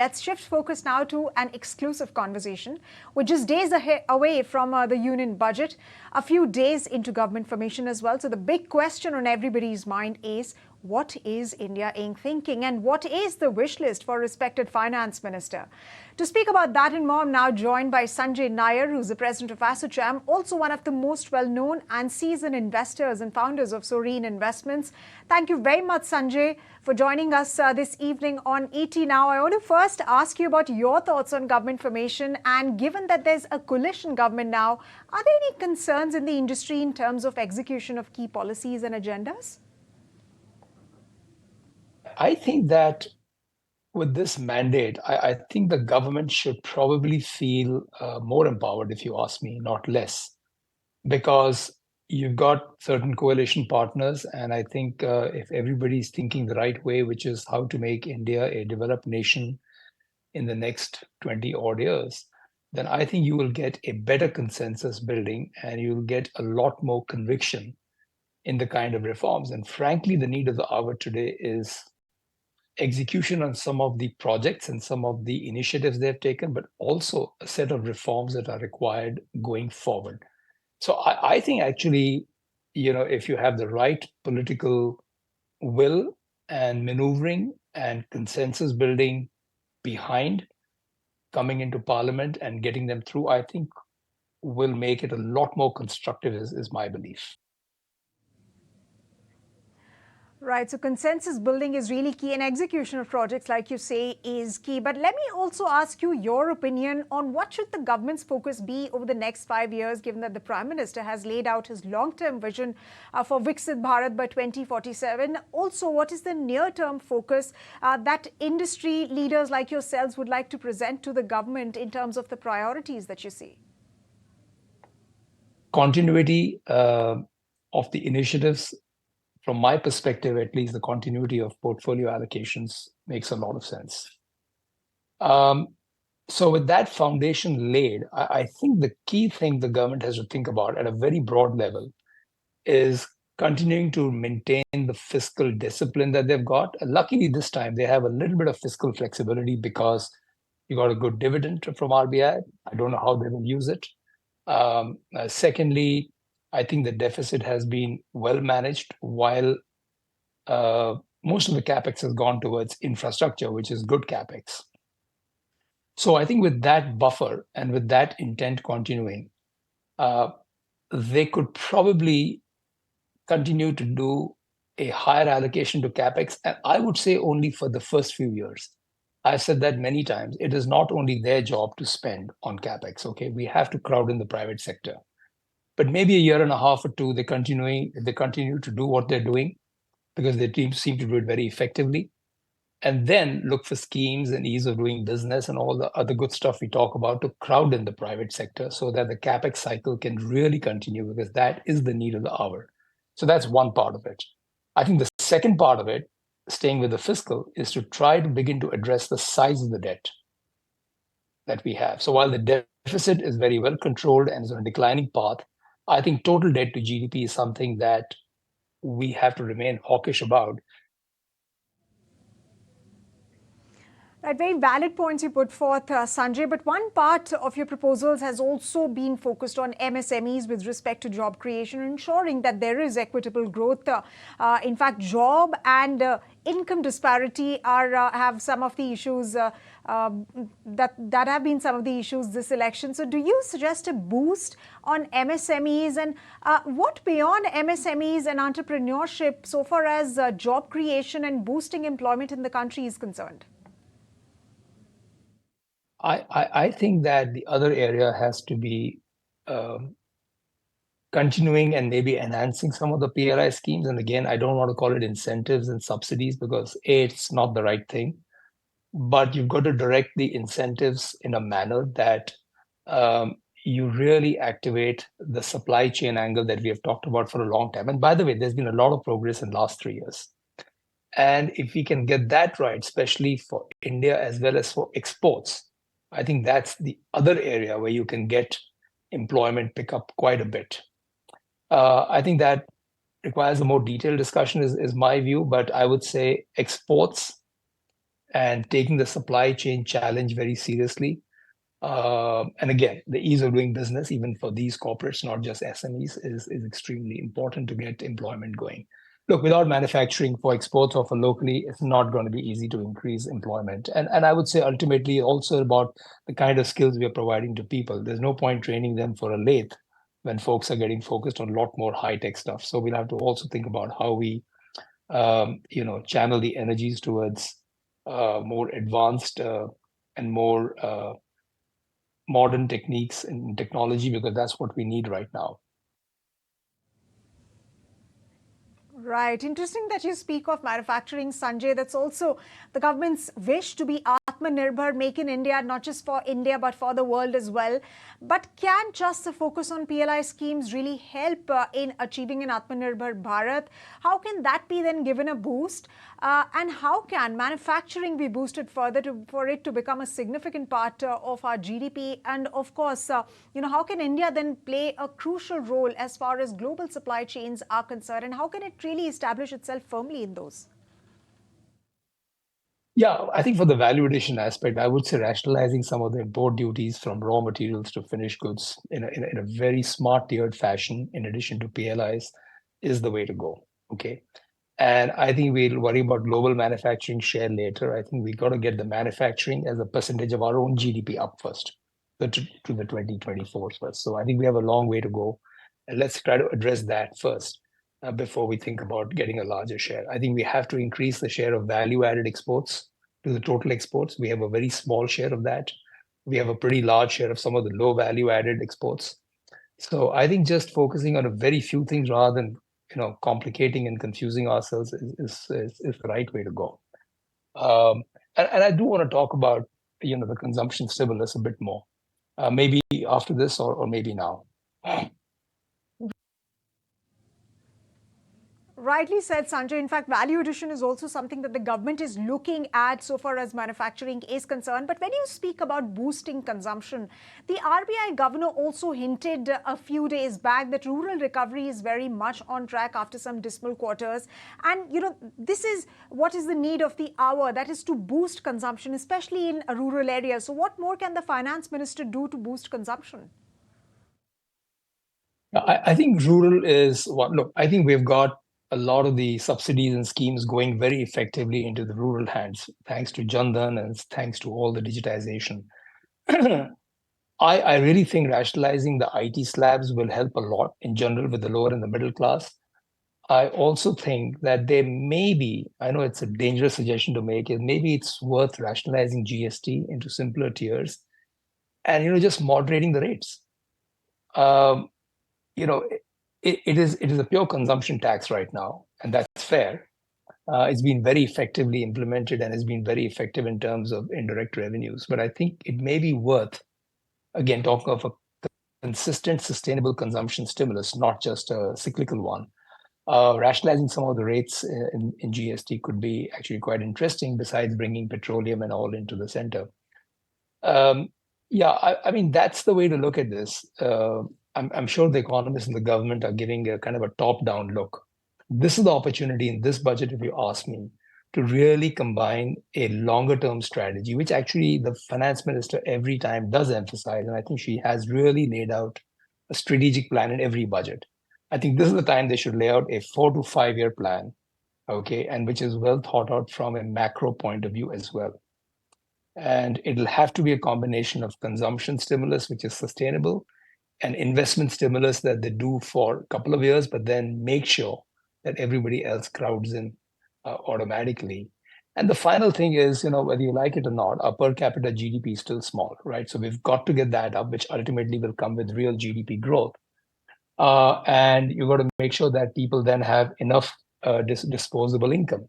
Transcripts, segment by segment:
Let's shift focus now to an exclusive conversation. We're just days away from the union budget, a few days into government formation as well. So the big question on everybody's mind is, what is India Inc. thinking and what is the wish list for respected finance minister? To speak about that and more, I'm now joined by Sanjay Nayar, who's the president of Assocham, also one of the most well-known and seasoned investors and founders of Sorin Investments. Thank you very much, Sanjay, for joining us this evening on ET Now. I want to first ask you about your thoughts on government formation, and given that there's a coalition government now, are there any concerns in the industry in terms of execution of key policies and agendas? I think that with this mandate, I think the government should probably feel more empowered, if you ask me, not less, because you've got certain coalition partners. And I think if everybody's thinking the right way, which is how to make India a developed nation in the next 20 odd years, then I think you will get a better consensus building and you'll get a lot more conviction in the kind of reforms. And frankly, the need of the hour today is execution on some of the projects and some of the initiatives they've taken, but also a set of reforms that are required going forward. So I think actually, if you have the right political will and maneuvering and consensus building behind coming into parliament and getting them through, I think will make it a lot more constructive is my belief. Right, so consensus building is really key, and execution of projects, like you say, is key. But let me also ask you your opinion on what should the government's focus be over the next 5 years, given that the Prime Minister has laid out his long-term vision for Viksit Bharat by 2047. Also, what is the near-term focus that industry leaders like yourselves would like to present to the government in terms of the priorities that you see? Continuity of the initiatives. From my perspective, at least, the continuity of portfolio allocations makes a lot of sense. So with that foundation laid, I think the key thing the government has to think about at a very broad level is continuing to maintain the fiscal discipline that they've got. Luckily, this time, they have a little bit of fiscal flexibility because you got a good dividend from RBI. I don't know how they will use it. Secondly, I think the deficit has been well managed, while most of the capex has gone towards infrastructure, which is good capex. So I think with that buffer and with that intent continuing, they could probably continue to do a higher allocation to capex. And I would say only for the first few years. I've said that many times. It is not only their job to spend on capex. Okay, we have to crowd in the private sector. But maybe a year and a half or two, they continue to do what they're doing because their teams seem to do it very effectively, and then look for schemes and ease of doing business and all the other good stuff we talk about to crowd in the private sector so that the capex cycle can really continue, because that is the need of the hour. So that's one part of it. I think the second part of it, staying with the fiscal, is to try to begin to address the size of the debt that we have. So while the deficit is very well controlled and is on a declining path, I think total debt to GDP is something that we have to remain hawkish about. Right, very valid points you put forth, Sanjay. But one part of your proposals has also been focused on MSMEs with respect to job creation, ensuring that there is equitable growth. In fact, job and income disparity have some of the issues that have been some of the issues this election. So do you suggest a boost on MSMEs, and what beyond MSMEs and entrepreneurship so far as job creation and boosting employment in the country is concerned? I think that the other area has to be continuing and maybe enhancing some of the PLI schemes. And again, I don't want to call it incentives and subsidies because A, it's not the right thing. But you've got to direct the incentives in a manner that you really activate the supply chain angle that we have talked about for a long time. And by the way, there's been a lot of progress in the last 3 years. And if we can get that right, especially for India as well as for exports, I think that's the other area where you can get employment pick up quite a bit. I think that requires a more detailed discussion is my view, but I would say exports and taking the supply chain challenge very seriously. And again, the ease of doing business, even for these corporates, not just SMEs, is extremely important to get employment going. Look, without manufacturing for exports or for locally, it's not going to be easy to increase employment. And I would say ultimately also about the kind of skills we are providing to people. There's no point training them for a lathe when folks are getting focused on a lot more high-tech stuff. So we'll have to also think about how we, channel the energies towards more advanced and more modern techniques and technology, because that's what we need right now. Right. Interesting that you speak of manufacturing, Sanjay. That's also the government's wish to be Atmanirbhar, make in India, not just for India, but for the world as well. But can just the focus on PLI schemes really help in achieving an Atmanirbhar Bharat? How can that be then given a boost? And how can manufacturing be boosted further for it to become a significant part of our GDP? And of course, how can India then play a crucial role as far as global supply chains are concerned? And how can it really establish itself firmly in those? Yeah, I think for the value addition aspect, I would say rationalizing some of the import duties from raw materials to finished goods in a very smart tiered fashion, in addition to PLIs, is the way to go. Okay. And I think we'll worry about global manufacturing share later. I think we got to get the manufacturing as a percentage of our own GDP up first, to the 2024 first. So I think we have a long way to go. And let's try to address that first before we think about getting a larger share. I think we have to increase the share of value-added exports to the total exports. We have a very small share of that. We have a pretty large share of some of the low value-added exports. So I think just focusing on a very few things rather than complicating and confusing ourselves is the right way to go. And I do want to talk about the consumption stimulus a bit more, maybe after this or maybe now. Rightly said, Sanjay. In fact, value addition is also something that the government is looking at so far as manufacturing is concerned. But when you speak about boosting consumption, the RBI governor also hinted a few days back that rural recovery is very much on track after some dismal quarters. And, this is what is the need of the hour, that is to boost consumption, especially in rural areas. So what more can the finance minister do to boost consumption? I think rural is what, look, I think we've got a lot of the subsidies and schemes going very effectively into the rural hands, thanks to Jan Dhan and thanks to all the digitization. I really think rationalizing the IT slabs will help a lot in general with the lower and the middle class. I also think that there may be, I know it's a dangerous suggestion to make, is maybe it's worth rationalizing GST into simpler tiers and just moderating the rates. It is a pure consumption tax right now, and that's fair. It's been very effectively implemented and has been very effective in terms of indirect revenues. But I think it may be worth, again, talking of a consistent, sustainable consumption stimulus, not just a cyclical one. Rationalizing some of the rates in GST could be actually quite interesting, besides bringing petroleum and all into the center. I mean, that's the way to look at this. I'm sure the economists and the government are giving a kind of a top-down look. This is the opportunity in this budget, if you ask me, to really combine a longer-term strategy, which actually the finance minister every time does emphasize. And I think she has really laid out a strategic plan in every budget. I think this is the time they should lay out a 4 to 5 year plan, okay, and which is well thought out from a macro point of view as well. And it'll have to be a combination of consumption stimulus, which is sustainable, and investment stimulus that they do for a couple of years, but then make sure that everybody else crowds in automatically. And the final thing is, whether you like it or not, our per capita GDP is still small, right? So we've got to get that up, which ultimately will come with real GDP growth. And you've got to make sure that people then have enough disposable income.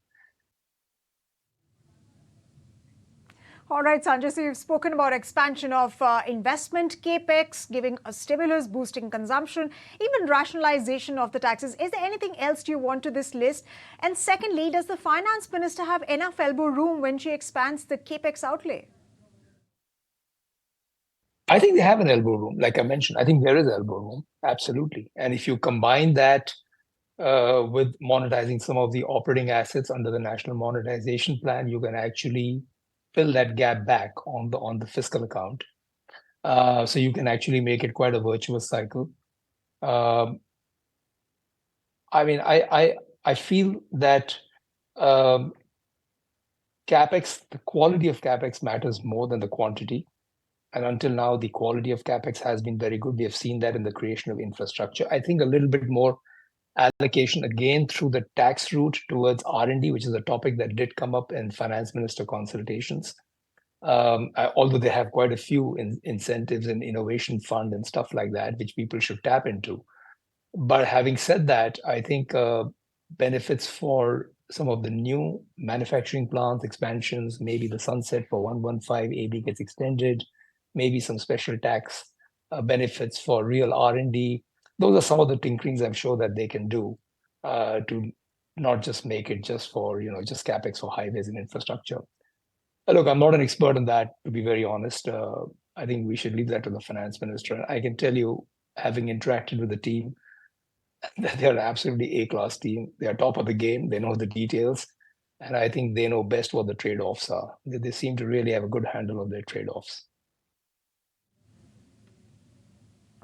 All right, Sanjay, so you've spoken about expansion of investment, capex, giving a stimulus, boosting consumption, even rationalization of the taxes. Is there anything else you want to this list? And secondly, does the finance minister have enough elbow room when she expands the capex outlay? I think they have an elbow room. Like I mentioned, I think there is elbow room, absolutely. And if you combine that with monetizing some of the operating assets under the National Monetization Plan, you can actually fill that gap back on the fiscal account. So you can actually make it quite a virtuous cycle. I mean, I feel that CapEx, the quality of CapEx matters more than the quantity. And until now, the quality of CapEx has been very good. We have seen that in the creation of infrastructure. I think a little bit more allocation again through the tax route towards R&D, which is a topic that did come up in finance minister consultations. Although they have quite a few incentives and innovation fund and stuff like that, which people should tap into. But having said that, I think benefits for some of the new manufacturing plants, expansions, maybe the sunset for 115 AB gets extended, maybe some special tax benefits for real R&D. Those are some of the tinkerings I'm sure that they can do to not just make it just for, just CapEx for highways and infrastructure. Look, I'm not an expert on that, to be very honest. I think we should leave that to the finance minister. I can tell you, having interacted with the team, they're an absolutely A-class team. They are top of the game. They know the details. And I think they know best what the trade-offs are. They seem to really have a good handle on their trade-offs.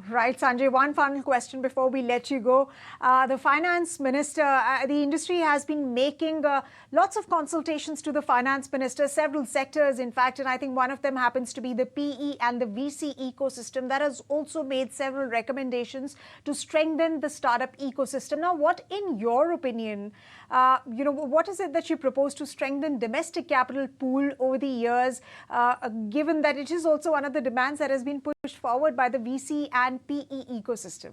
Right, Sanjay. One final question before we let you go. The finance minister, the industry has been making lots of consultations to the finance minister, several sectors, in fact, and I think one of them happens to be the PE and the VC ecosystem that has also made several recommendations to strengthen the startup ecosystem. Now, what, in your opinion, what is it that you propose to strengthen domestic capital pool over the years, given that it is also one of the demands that has been pushed forward by the VC and PE ecosystem?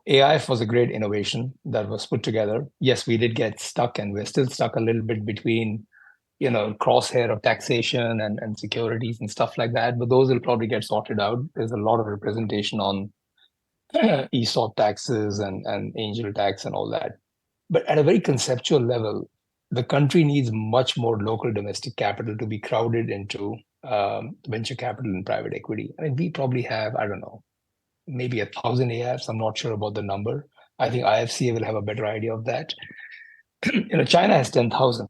AIF was a great innovation that was put together. Yes, we did get stuck, and we're still stuck a little bit between, crosshair of taxation and securities and stuff like that. But those will probably get sorted out. There's a lot of representation on ESOP taxes and angel tax and all that. But at a very conceptual level, the country needs much more local domestic capital to be crowded into venture capital and private equity. I mean, we probably have, I don't know, maybe 1,000 AIFs. I'm not sure about the number. I think IFCA will have a better idea of that. China has 10,000.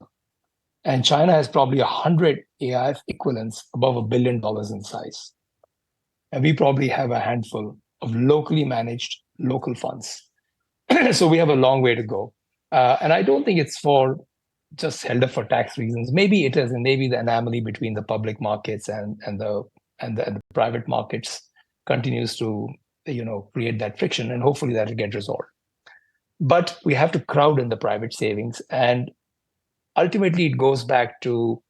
And China has probably 100 AIF equivalents above $1 billion in size. And we probably have a handful of locally managed local funds. So we have a long way to go. And I don't think it's just held up for tax reasons. Maybe it is, and maybe the anomaly between the public markets and the private markets continues to create that friction, and hopefully that will get resolved. But we have to crowd in the private savings, and ultimately it goes back to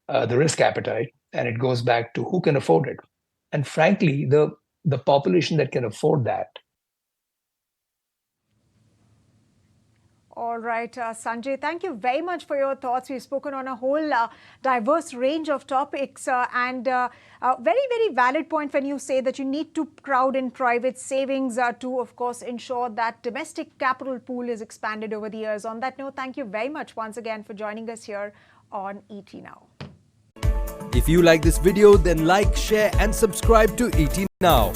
the risk appetite, and it goes back to who can afford it. And frankly, the population that can afford that. All right, Sanjay, thank you very much for your thoughts. We've spoken on a whole diverse range of topics and a very, very valid point when you say that you need to crowd in private savings to, of course, ensure that domestic capital pool is expanded over the years. On that note, thank you very much once again for joining us here on ET Now. If you like this video, then like, share and subscribe to ET Now.